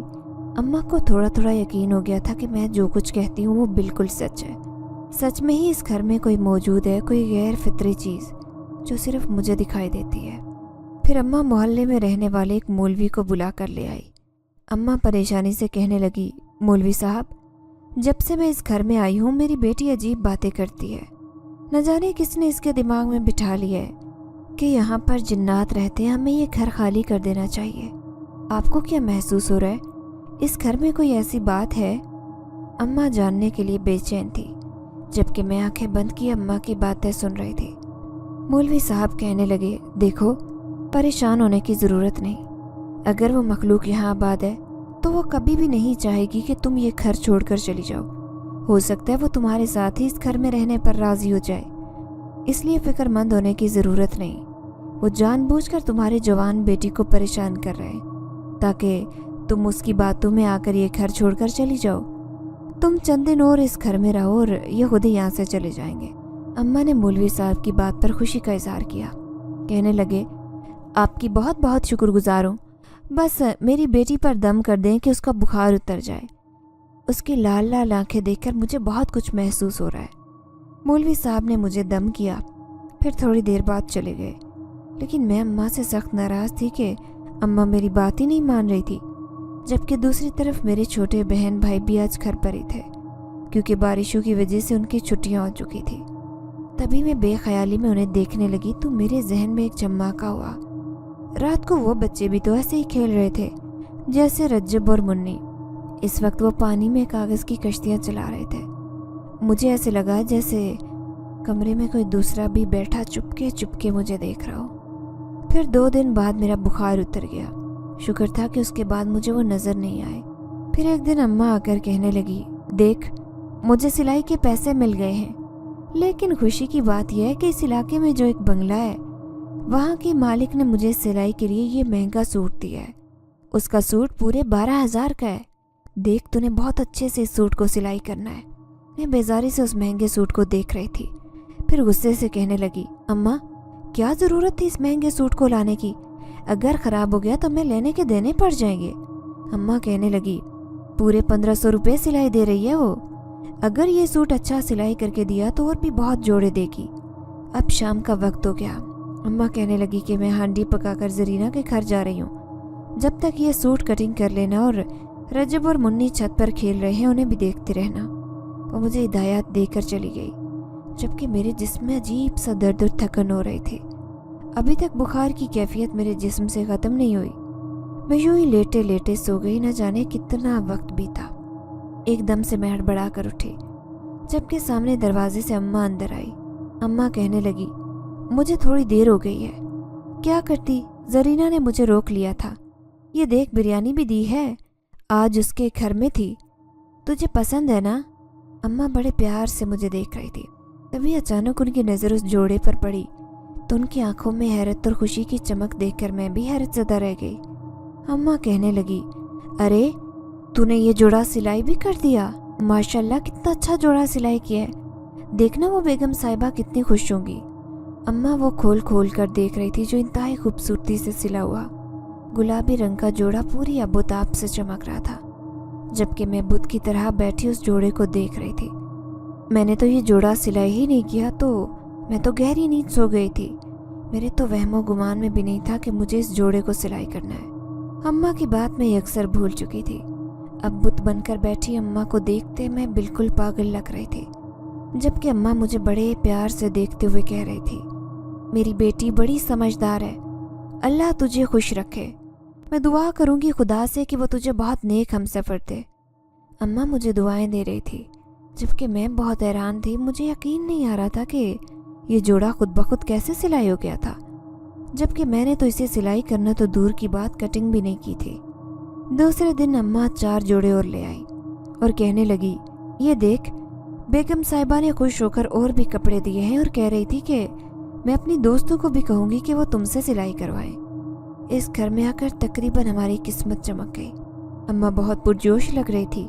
अम्मा को थोड़ा थोड़ा यकीन हो गया था कि मैं जो कुछ कहती हूँ वो बिल्कुल सच है। सच में ही इस घर में कोई मौजूद है, कोई गैर फितरी चीज़ जो सिर्फ मुझे दिखाई देती है। फिर अम्मा मोहल्ले में रहने वाले एक मौलवी को बुला कर ले आई। अम्मा परेशानी से कहने लगी, मौलवी साहब, जब से मैं इस घर में आई हूँ मेरी बेटी अजीब बातें करती है। न जाने किसने इसके दिमाग में बिठा लिया है कि यहाँ पर जिन्नात रहते हैं, हमें ये घर खाली कर देना चाहिए। आपको क्या महसूस हो रहा है, इस घर में कोई ऐसी बात है? अम्मा जानने के लिए बेचैन थी, जबकि मैं आंखें बंद किए अम्मा की बातें सुन रही थी। मौलवी साहब कहने लगे, देखो परेशान होने की ज़रूरत नहीं। अगर वो मखलूक यहाँ आबाद है तो वो कभी भी नहीं चाहेगी कि तुम ये घर छोड़कर चली जाओ। हो सकता है वो तुम्हारे साथ ही इस घर में रहने पर राज़ी हो जाए, इसलिए फिक्रमंद होने की ज़रूरत नहीं। वो जानबूझकर तुम्हारी जवान बेटी को परेशान कर रहे हैं ताकि तुम उसकी बातों में आकर ये घर छोड़कर चली जाओ। तुम चंद दिन और इस घर में रहो और ये खुद ही यहाँ से चले जाएंगे। अम्मा ने मौलवी साहब की बात पर खुशी का इजहार किया। कहने लगे, आपकी बहुत बहुत शुक्रगुजार हूँ, बस मेरी बेटी पर दम कर दें कि उसका बुखार उतर जाए। उसकी लाल लाल आंखें देखकर मुझे बहुत कुछ महसूस हो रहा है। मौलवी साहब ने मुझे दम किया, फिर थोड़ी देर बाद चले गए। लेकिन मैं अम्मा से सख्त नाराज़ थी कि अम्मा मेरी बात ही नहीं मान रही थी। जबकि दूसरी तरफ मेरे छोटे बहन भाई भी आज घर पर ही थे, क्योंकि बारिशों की वजह से उनकी छुट्टियां हो चुकी थी। तभी मैं बेख्याली में उन्हें देखने लगी तो मेरे जहन में एक चमका हुआ। रात को वो बच्चे भी तो ऐसे ही खेल रहे थे जैसे रज्जब और मुन्नी। इस वक्त वो पानी में कागज़ की कश्तियाँ चला रहे थे। मुझे ऐसे लगा जैसे कमरे में कोई दूसरा भी बैठा चुपके चुपके मुझे देख रहा हो। फिर 2 दिन बाद मेरा बुखार उतर गया। शुक्र था कि उसके बाद मुझे वो नज़र नहीं आए। फिर एक दिन अम्मा आकर कहने लगी, देख मुझे सिलाई के पैसे मिल गए हैं। लेकिन खुशी की बात यह है कि इस इलाके में जो एक बंगला है वहाँ की मालिक ने मुझे सिलाई के लिए ये महंगा सूट दिया है। उसका सूट पूरे 12,000 का है। देख तूने बहुत अच्छे से इस सूट को सिलाई करना है। मैं बेजारी से उस महंगे सूट को देख रही थी। फिर गुस्से से कहने लगी, अम्मा क्या ज़रूरत थी इस महंगे सूट को लाने की? अगर ख़राब हो गया तो मैं लेने के देने पड़ जाएंगे। अम्मा कहने लगी, पूरे 1500 रुपये सिलाई दे रही है वो। अगर ये सूट अच्छा सिलाई करके दिया तो और भी बहुत जोड़े देगी। अब शाम का वक्त हो गया। अम्मा कहने लगी कि मैं हांडी पकाकर जरीना के घर जा रही हूँ। जब तक ये सूट कटिंग कर लेना और रजब और मुन्नी छत पर खेल रहे हैं उन्हें भी देखते रहना। वो मुझे हिदायत देकर चली गई, जबकि मेरे जिस्म में अजीब सा दर्द और थकन हो रही थी। अभी तक बुखार की कैफियत मेरे जिस्म से ख़त्म नहीं हुई। मैं यूं ही लेटे लेटे सो गई, न जाने कितना वक्त बीता। एकदम से मैं हड़बड़ा कर उठी, जबकि सामने दरवाजे से अम्मा अंदर आई। अम्मा कहने लगी, मुझे थोड़ी देर हो गई है। क्या करती? जरीना ने मुझे रोक लिया था। ये देख बिरयानी भी दी है, आज उसके घर में थी, तुझे पसंद है ना? अम्मा बड़े प्यार से मुझे देख रही थी। तभी अचानक उनकी नज़र उस जोड़े पर पड़ी तो उनकी आंखों में हैरत और खुशी की चमक देखकर मैं भी हैरत ज़दा रह गई। अम्मा कहने लगी, अरे तूने ये जोड़ा सिलाई भी कर दिया? माशाल्लाह कितना अच्छा जोड़ा सिलाई किया है। देखना वो बेगम साहिबा कितनी खुश होंगी। अम्मा वो खोल खोल कर देख रही थी जो इंतहाई खूबसूरती से सिला हुआ गुलाबी रंग का जोड़ा पूरी आबोताब से चमक रहा था, जबकि मैं बुत की तरह बैठी उस जोड़े को देख रही थी। मैंने तो ये जोड़ा सिलाई ही नहीं किया तो मैं तो गहरी नींद सो गई थी। मेरे तो वहमो गुमान में भी नहीं था कि मुझे इस जोड़े को सिलाई करना है। अम्मा की बात मैं अक्सर भूल चुकी थी। अब बुत बनकर बैठी अम्मा को देखते मैं बिल्कुल पागल लग रही थी, जबकि अम्मा मुझे बड़े प्यार से देखते हुए कह रही थी, मेरी बेटी बड़ी समझदार है, अल्लाह तुझे खुश रखे। मैं दुआ करूंगी खुदा से कि वो तुझे बहुत नेक हमसफ़र दे। अम्मा मुझे दुआएं दे रही थी, जबकि मैं बहुत हैरान थी। मुझे यकीन नहीं आ रहा था कि ये जोड़ा खुद ब खुद कैसे सिलाई हो गया था, जबकि मैंने तो इसे सिलाई करना तो दूर की बात कटिंग भी नहीं की थी। दूसरे दिन अम्मा 4 जोड़े और ले आई और कहने लगी, ये देख बेगम साहिबा ने खुश होकर और भी कपड़े दिए हैं और कह रही थी कि मैं अपनी दोस्तों को भी कहूँगी कि वो तुमसे सिलाई करवाएं। इस घर में आकर तकरीबन हमारी किस्मत चमक गई। अम्मा बहुत पुरजोश लग रही थी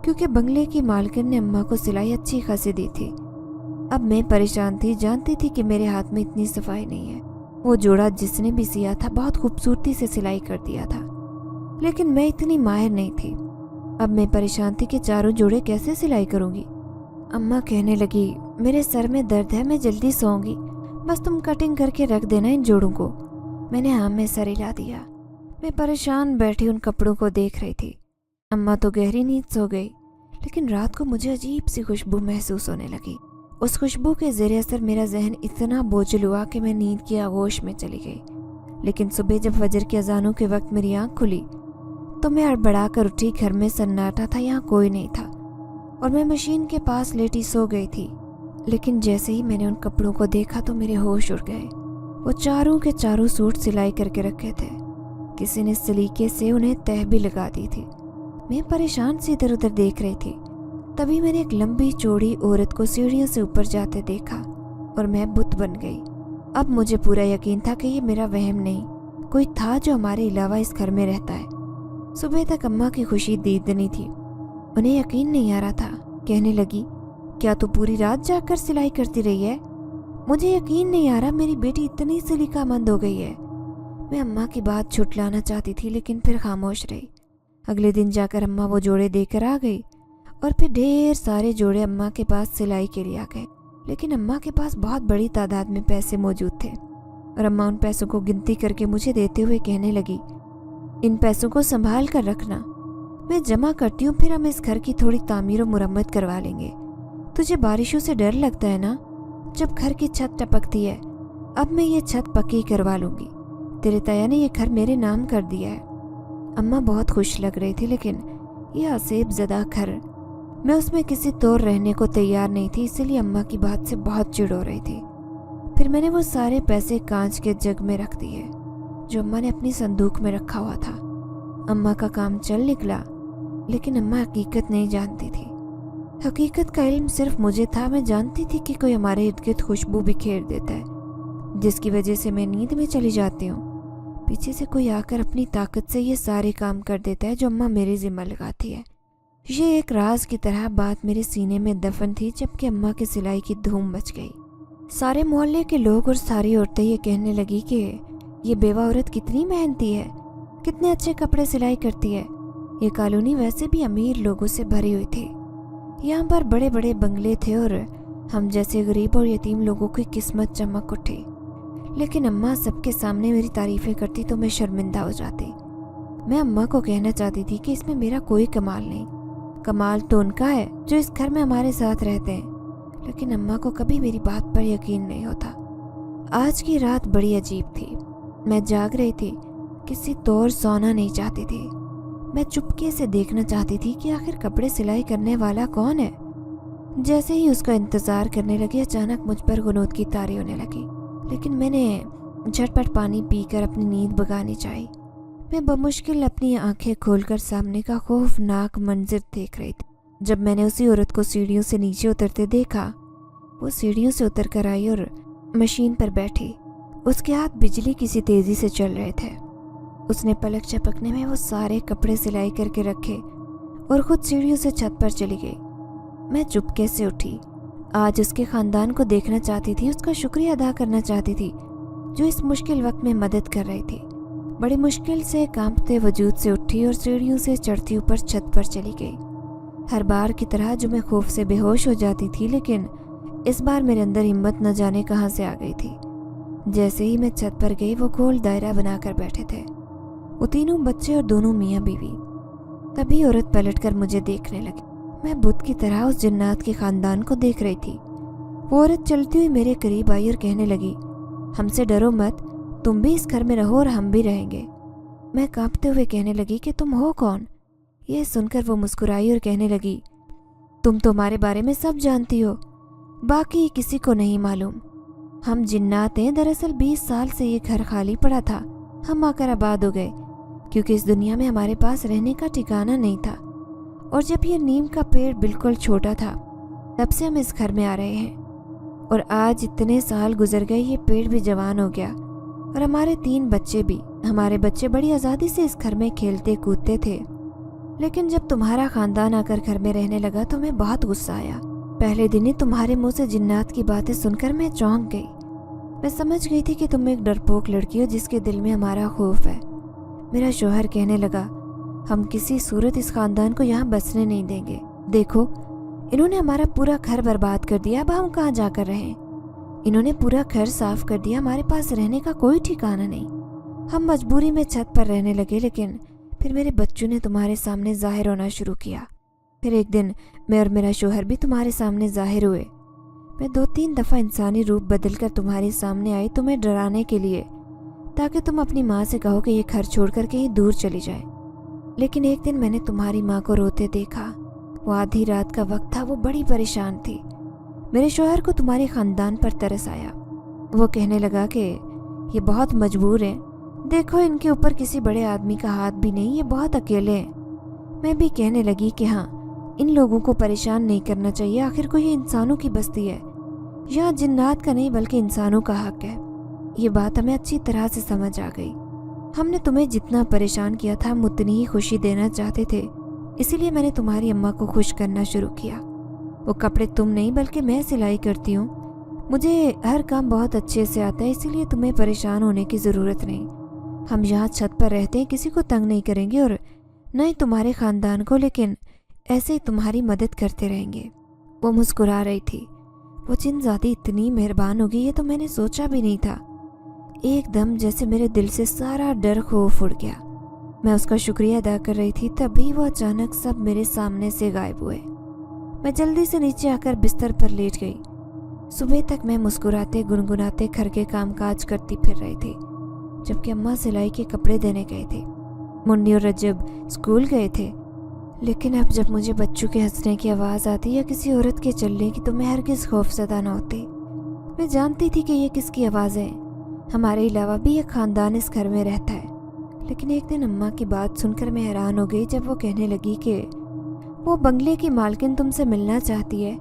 क्योंकि बंगले की मालकिन ने अम्मा को सिलाई अच्छी खासी दी थी। अब मैं परेशान थी, जानती थी कि मेरे हाथ में इतनी सफाई नहीं है। वो जोड़ा जिसने भी सिया था बहुत खूबसूरती से सिलाई कर दिया था, लेकिन मैं इतनी माहिर नहीं थी। अब मैं परेशान थी कि चारों जोड़े कैसे सिलाई करूँगी। अम्मा कहने लगी, मेरे सर में दर्द है, मैं जल्दी सोऊंगी, बस तुम कटिंग करके रख देना इन जोड़ों को। मैंने हाँ में सर हिला दिया। मैं परेशान बैठी उन कपड़ों को देख रही थी। अम्मा तो गहरी नींद सो गई, लेकिन रात को मुझे अजीब सी खुशबू महसूस होने लगी। उस खुशबू के ज़रिए असर मेरा जहन इतना बोझल हुआ कि मैं नींद की आगोश में चली गई। लेकिन सुबह जब फजर की अजानों के वक्त मेरी आँख खुली तो मैं हड़बड़ा कर उठी। घर में सन्नाटा था, यहाँ कोई नहीं था और मैं मशीन के पास लेटी सो गई थी। लेकिन जैसे ही मैंने उन कपड़ों को देखा तो मेरे होश उड़ गए। वो चारों के चारों सूट सिलाई करके रखे थे, किसी ने सलीके से उन्हें तह भी लगा दी थी। मैं परेशान से इधर उधर देख रही थी। तभी मैंने एक लंबी चौड़ी औरत को सीढ़ियों से ऊपर जाते देखा और मैं बुत बन गई। अब मुझे पूरा यकीन था कि ये मेरा वहम नहीं, कोई था जो हमारे अलावा इस घर में रहता है। सुबह तक अम्मा की खुशी दीदनी थी। उन्हें यकीन नहीं आ रहा था। कहने लगी, क्या तू पूरी रात जाकर सिलाई करती रही है? मुझे यकीन नहीं आ रहा मेरी बेटी इतनी सलीकामंद हो गई है। मैं अम्मा की बात छुटलाना चाहती थी लेकिन फिर खामोश रही। अगले दिन जाकर अम्मा वो जोड़े देकर आ गई और फिर ढेर सारे जोड़े अम्मा के पास सिलाई के लिए आ गए। लेकिन अम्मा के पास बहुत बड़ी तादाद में पैसे मौजूद थे और अम्मा उन पैसों को गिनती करके मुझे देते हुए कहने लगी, इन पैसों को संभाल कर रखना, मैं जमा करती हूँ, फिर हम इस घर की थोड़ी तामीर और मुरम्मत करवा लेंगे। तुझे बारिशों से डर लगता है ना, जब घर की छत टपकती है। अब मैं ये छत पक्की करवा लूँगी। तेरे ताया ने ये घर मेरे नाम कर दिया है। अम्मा बहुत खुश लग रही थी, लेकिन यह आसेब ज़दा घर, मैं उसमें किसी तौर रहने को तैयार नहीं थी, इसलिए अम्मा की बात से बहुत चिढ़ हो रही थी। फिर मैंने वो सारे पैसे कांच के जग में रख दिए जो अम्मा ने अपनी संदूक में रखा हुआ था। अम्मा का काम चल निकला, लेकिन अम्मा हकीकत नहीं जानती थी। हकीकत का इल्म सिर्फ मुझे था। मैं जानती थी कि कोई हमारे इर्द गिर्द खुशबू बिखेर देता है, जिसकी वजह से मैं नींद में चली जाती हूँ। पीछे से कोई आकर अपनी ताकत से ये सारे काम कर देता है जो अम्मा मेरे जिम्मा लगाती है। ये एक राज की तरह बात मेरे सीने में दफन थी, जबकि अम्मा की सिलाई की धूम मच गई। सारे मोहल्ले के लोग और सारी औरतें ये कहने लगी कि ये बेवा औरत कितनी मेहनती है, कितने अच्छे कपड़े सिलाई करती है। ये कॉलोनी वैसे भी अमीर लोगों से भरी हुई थी। यहाँ पर बड़े बड़े बंगले थे और हम जैसे गरीब और यतीम लोगों की किस्मत चमक उठी। लेकिन अम्मा सबके सामने मेरी तारीफ़ें करती तो मैं शर्मिंदा हो जाती। मैं अम्मा को कहना चाहती थी कि इसमें मेरा कोई कमाल नहीं, कमाल तो उनका है जो इस घर में हमारे साथ रहते हैं। लेकिन अम्मा को कभी मेरी बात पर यकीन नहीं होता। आज की रात बड़ी अजीब थी। मैं जाग रही थी, किसी तौर सोना नहीं चाहती थी। मैं चुपके से देखना चाहती थी कि आखिर कपड़े सिलाई करने वाला कौन है। जैसे ही उसका इंतज़ार करने लगी, अचानक मुझ पर गुनूद की तारी होने लगी। लेकिन मैंने झटपट पानी पीकर अपनी नींद भगानी चाहिए। मैं बमुश्किल अपनी आंखें खोलकर सामने का खौफनाक मंजर देख रही थी। जब मैंने उसी औरत को सीढ़ियों से नीचे उतरते देखा, वो सीढ़ियों से उतर कर आई और मशीन पर बैठी। उसके हाथ बिजली की सी तेज़ी से चल रहे थे। उसने पलक झपकने में वो सारे कपड़े सिलाई करके रखे और खुद सीढ़ियों से छत पर चली गई। मैं चुपके से उठी। आज उसके ख़ानदान को देखना चाहती थी, उसका शुक्रिया अदा करना चाहती थी जो इस मुश्किल वक्त में मदद कर रही थी। बड़ी मुश्किल से कांपते वजूद से उठी और सीढ़ियों से चढ़ती ऊपर छत पर चली गई। हर बार की तरह जो मैं खौफ से बेहोश हो जाती थी, लेकिन इस बार मेरे अंदर हिम्मत न जाने कहाँ से आ गई थी। जैसे ही मैं छत पर गई, वो गोल दायरा बनाकर बैठे थे, वो तीनों बच्चे और दोनों मियाँ बीवी। तभी औरत पलटकर मुझे देखने लगी। मैं बुत की तरह उस जिन्नात के ख़ानदान को देख रही थी। वो औरत चलती हुई मेरे करीब आई और कहने लगी, हमसे डरो मत, तुम भी इस घर में रहो और हम भी रहेंगे। मैं कांपते हुए कहने लगी कि तुम हो कौन? ये सुनकर वो मुस्कुराई और कहने लगी, तुम तो हमारे बारे में सब जानती हो, बाकी किसी को नहीं मालूम। हम जिन्नात हैं। दरअसल 20 साल से ये घर खाली पड़ा था। हम आकर आबाद हो गए क्योंकि इस दुनिया में हमारे पास रहने का ठिकाना नहीं था। और जब ये नीम का पेड़ बिल्कुल छोटा था, तब से हम इस घर में आ रहे हैं। और आज इतने साल गुजर गए, ये पेड़ भी जवान हो गया और हमारे 3 बच्चे भी। हमारे बच्चे बड़ी आज़ादी से इस घर में खेलते कूदते थे। लेकिन जब तुम्हारा ख़ानदान आकर घर में रहने लगा तो मैं बहुत गुस्सा आया। पहले दिन ही तुम्हारे मुंह से जिन्नात की बातें सुनकर मैं चौंक गई। मैं समझ गई थी कि तुम एक डरपोक लड़की हो जिसके दिल में हमारा खौफ है। मेरा शौहर कहने लगा, हम किसी सूरत इस ख़ानदान को यहाँ बसने नहीं देंगे। देखो, इन्होंने हमारा पूरा घर बर्बाद कर दिया, अब हम कहाँ जाकर रहें? इन्होंने पूरा घर साफ कर दिया, हमारे पास रहने का कोई ठिकाना नहीं। हम मजबूरी में छत पर रहने लगे, लेकिन फिर मेरे बच्चों ने तुम्हारे सामने जाहिर होना शुरू किया। फिर एक दिन मैं और मेरा शौहर भी तुम्हारे सामने जाहिर हुए। मैं 2-3 दफ़ा इंसानी रूप बदलकर तुम्हारे सामने आई, तुम्हें डराने के लिए, ताकि तुम अपनी माँ से कहो कि ये घर छोड़कर कहीं दूर चली जाए। लेकिन एक दिन मैंने तुम्हारी माँ को रोते देखा। वो आधी रात का वक्त था, वो बड़ी परेशान थी। मेरे शौहर को तुम्हारे ख़ानदान पर तरस आया। वो कहने लगा कि ये बहुत मजबूर हैं, देखो इनके ऊपर किसी बड़े आदमी का हाथ भी नहीं, ये बहुत अकेले हैं। मैं भी कहने लगी कि हाँ, इन लोगों को परेशान नहीं करना चाहिए, आखिर को ये इंसानों की बस्ती है, यहाँ जिन्नात का नहीं बल्कि इंसानों का हक है। ये बात हमें अच्छी तरह से समझ आ गई। हमने तुम्हें जितना परेशान किया था, हम उतनी ही खुशी देना चाहते थे, इसी लिए मैंने तुम्हारी अम्मा को खुश करना शुरू किया। वो कपड़े तुम नहीं बल्कि मैं सिलाई करती हूँ। मुझे हर काम बहुत अच्छे से आता है, इसीलिए तुम्हें परेशान होने की ज़रूरत नहीं। हम यहाँ छत पर रहते हैं, किसी को तंग नहीं करेंगे और न ही तुम्हारे ख़ानदान को, लेकिन ऐसे ही तुम्हारी मदद करते रहेंगे। वो मुस्कुरा रही थी। वो जिनज़ादी इतनी मेहरबान होगी ये तो मैंने सोचा भी नहीं था। एकदम जैसे मेरे दिल से सारा डर खौफ उड़ गया। मैं उसका शुक्रिया अदा कर रही थी, तभी वो अचानक सब मेरे सामने से गायब हुए। मैं जल्दी से नीचे आकर बिस्तर पर लेट गई। सुबह तक मैं मुस्कुराते गुनगुनाते घर के कामकाज करती फिर रही थी, जबकि अम्मा सिलाई के कपड़े देने गए थे। मुन्नी और रजब स्कूल गए थे। लेकिन अब जब मुझे बच्चों के हंसने की आवाज़ आती या किसी औरत के चलने की, तो मैं हरगिज़ खौफज़दा न होती। मैं जानती थी कि ये किसकी आवाज़ है। हमारे अलावा भी एक ख़ानदान इस घर में रहता है। लेकिन एक दिन अम्मा की बात सुनकर मैं हैरान हो गई जब वो कहने लगी कि वो बंगले की मालकिन तुमसे मिलना चाहती है।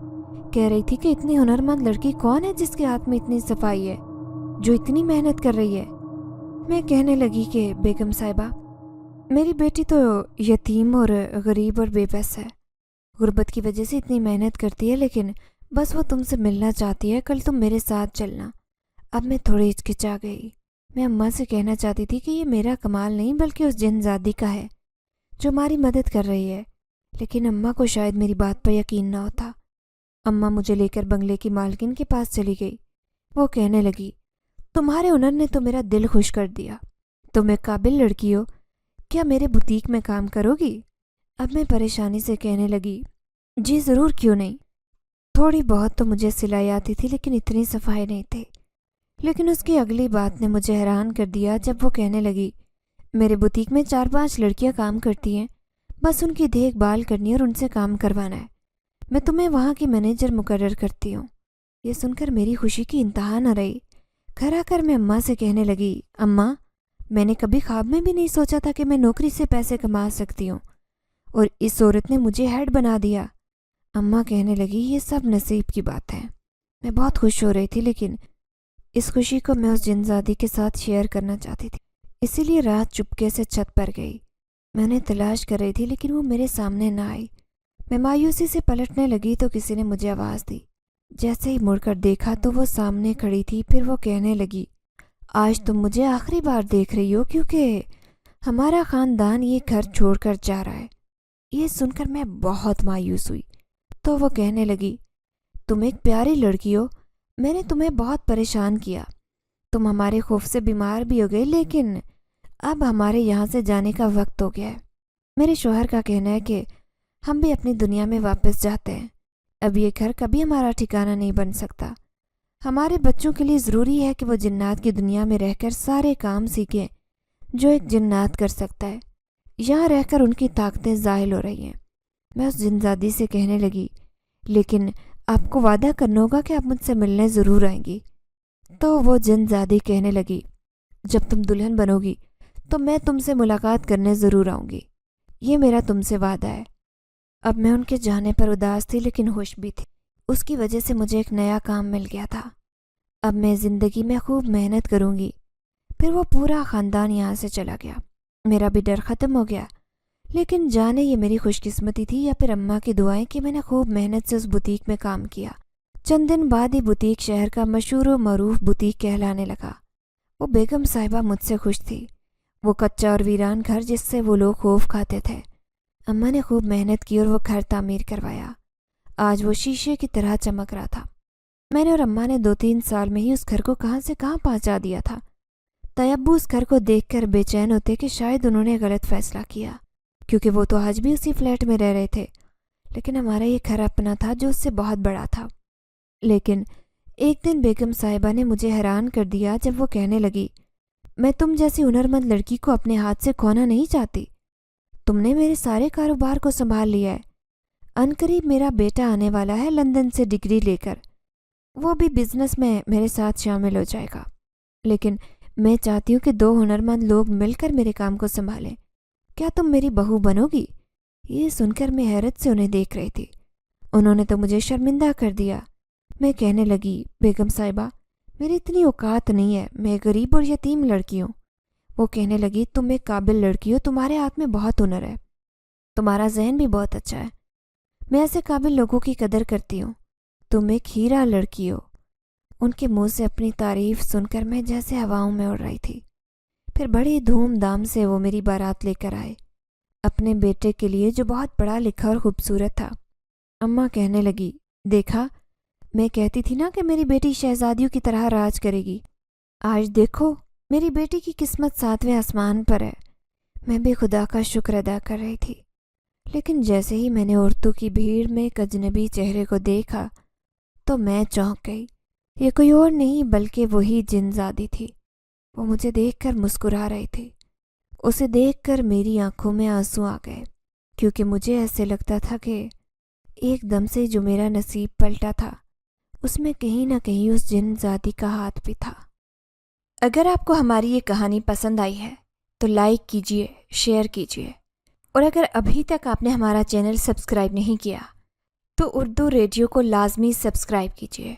कह रही थी कि इतनी हुनरमंद लड़की कौन है जिसके हाथ में इतनी सफाई है, जो इतनी मेहनत कर रही है। मैं कहने लगी कि बेगम साहिबा, मेरी बेटी तो यतीम और गरीब और बेबस है, गुर्बत की वजह से इतनी मेहनत करती है, लेकिन बस वो तुमसे मिलना चाहती है। कल तुम मेरे साथ चलना। अब मैं थोड़ी हिचकिचा गई। मैं अम्मा से कहना चाहती थी कि ये मेरा कमाल नहीं बल्कि उस जिनज़ादी का है जो हमारी मदद कर रही है, लेकिन अम्मा को शायद मेरी बात पर यकीन ना होता। अम्मा मुझे लेकर बंगले की मालकिन के पास चली गई। वो कहने लगी, तुम्हारे हुनर ने तो मेरा दिल खुश कर दिया। तुम एक काबिल लड़की हो, क्या मेरे बुटीक में काम करोगी? अब मैं परेशानी से कहने लगी, जी ज़रूर, क्यों नहीं। थोड़ी बहुत तो मुझे सिलाई आती थी, लेकिन इतनी सफाई नहीं थी। लेकिन उसकी अगली बात ने मुझे हैरान कर दिया जब वो कहने लगी, मेरे बुटीक में 4-5 लड़कियां काम करती हैं, बस उनकी देखभाल करनी है और उनसे काम करवाना है। मैं तुम्हें वहाँ की मैनेजर मुकर्रर करती हूँ। ये सुनकर मेरी खुशी की इंतहा न रही। घर आकर मैं अम्मा से कहने लगी, अम्मा, मैंने कभी ख्वाब में भी नहीं सोचा था कि मैं नौकरी से पैसे कमा सकती हूँ, और इस औरत ने मुझे हेड बना दिया। अम्मा कहने लगी, ये सब नसीब की बात है। मैं बहुत खुश हो रही थी, लेकिन इस खुशी को मैं उस जिनज़ादी के साथ शेयर करना चाहती थी। इसीलिए रात चुपके से छत पर गई। मैं उन्हें तलाश कर रही थी, लेकिन वो मेरे सामने ना आई। मैं मायूसी से पलटने लगी तो किसी ने मुझे आवाज़ दी। जैसे ही मुड़कर देखा तो वो सामने खड़ी थी। फिर वो कहने लगी, आज तुम मुझे आखिरी बार देख रही हो, क्योंकि हमारा ख़ानदान ये घर छोड़कर जा रहा है। ये सुनकर मैं बहुत मायूस हुई। तो वो कहने लगी, तुम एक प्यारी लड़की हो, मैंने तुम्हें बहुत परेशान किया, तुम हमारे खौफ से बीमार भी हो गए, लेकिन अब हमारे यहाँ से जाने का वक्त हो गया है। मेरे शौहर का कहना है कि हम भी अपनी दुनिया में वापस जाते हैं। अब ये घर कभी हमारा ठिकाना नहीं बन सकता। हमारे बच्चों के लिए ज़रूरी है कि वो जिन्नात की दुनिया में रहकर सारे काम सीखें जो एक जिन्नात कर सकता है। यहाँ रहकर उनकी ताकतें ज़ाहिल हो रही हैं। मैं उस जिनज़ादी से कहने लगी, लेकिन आपको वादा करना होगा कि आप मुझसे मिलने ज़रूर आएंगी। तो वो जिनज़ादी कहने लगी, जब तुम दुल्हन बनोगी तो मैं तुमसे मुलाकात करने ज़रूर आऊँगी। ये मेरा तुमसे वादा है। अब मैं उनके जाने पर उदास थी, लेकिन खुश भी थी। उसकी वजह से मुझे एक नया काम मिल गया था। अब मैं ज़िंदगी में खूब मेहनत करूँगी। फिर वो पूरा ख़ानदान यहाँ से चला गया। मेरा भी डर ख़त्म हो गया। लेकिन जाने ये मेरी खुशकिस्मती थी या फिर अम्मा की दुआएं कि मैंने खूब मेहनत से उस बुटीक में काम किया। चंद दिन बाद ही बुटीक शहर का मशहूर व मरूफ बुटीक कहलाने लगा। वो बेगम साहिबा मुझसे खुश थी। वो कच्चा और वीरान घर जिससे वो लोग खौफ खाते थे। अम्मा ने खूब मेहनत की और वो घर तामीर करवाया। आज वो शीशे की तरह चमक रहा था। मैंने और अम्मा ने 2-3 साल में ही उस घर को कहाँ से कहाँ पहुँचा दिया था। तयब्बू उस घर को देखकर बेचैन होते कि शायद उन्होंने गलत फैसला किया, क्योंकि वो तो आज भी उसी फ्लैट में रह रहे थे। लेकिन हमारा ये घर अपना था जो उससे बहुत बड़ा था। लेकिन एक दिन बेगम साहिबा ने मुझे हैरान कर दिया जब वो कहने लगी, मैं तुम जैसी हुनरमंद लड़की को अपने हाथ से खोना नहीं चाहती। तुमने मेरे सारे कारोबार को संभाल लिया है। अनकरीब मेरा बेटा आने वाला है लंदन से डिग्री लेकर। वो भी बिजनेस में मेरे साथ शामिल हो जाएगा। लेकिन मैं चाहती हूँ कि 2 हुनरमंद लोग मिलकर मेरे काम को संभालें। क्या तुम मेरी बहू बनोगी? ये सुनकर मैं हैरत से उन्हें देख रही थी। उन्होंने तो मुझे शर्मिंदा कर दिया। मैं कहने लगी, बेगम साहिबा, मेरी इतनी औकात नहीं है। मैं गरीब और यतीम लड़की हूँ। वो कहने लगी, तुम एक काबिल लड़की हो, तुम्हारे हाथ में बहुत हुनर है। तुम्हारा जहन भी बहुत अच्छा है। मैं ऐसे काबिल लोगों की कदर करती हूँ। तुम एक हीरा लड़की हो। उनके मुंह से अपनी तारीफ सुनकर मैं जैसे हवाओं में उड़ रही थी। फिर बड़ी धूमधाम से वो मेरी बारात लेकर आए, अपने बेटे के लिए जो बहुत पढ़ा लिखा और खूबसूरत था। अम्मा कहने लगी, देखा, मैं कहती थी ना कि मेरी बेटी शहजादियों की तरह राज करेगी। आज देखो, मेरी बेटी की किस्मत 7वें आसमान पर है। मैं भी खुदा का शुक्र अदा कर रही थी, लेकिन जैसे ही मैंने औरतों की भीड़ में एक अजनबी चेहरे को देखा तो मैं चौंक गई। ये कोई और नहीं बल्कि वही जिनजादी थी। वो मुझे देखकर मुस्कुरा रही थी। उसे देखकर मेरी आंखों में आंसू आ गए, क्योंकि मुझे ऐसे लगता था कि एकदम से जो मेरा नसीब पलटा था उसमें कहीं ना कहीं उस जिनजादी का हाथ भी था। अगर आपको हमारी ये कहानी पसंद आई है तो लाइक कीजिए, शेयर कीजिए, और अगर अभी तक आपने हमारा चैनल सब्सक्राइब नहीं किया तो उर्दू रेडियो को लाजमी सब्सक्राइब कीजिए।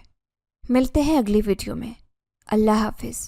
मिलते हैं अगली वीडियो में। अल्लाह हाफिज़।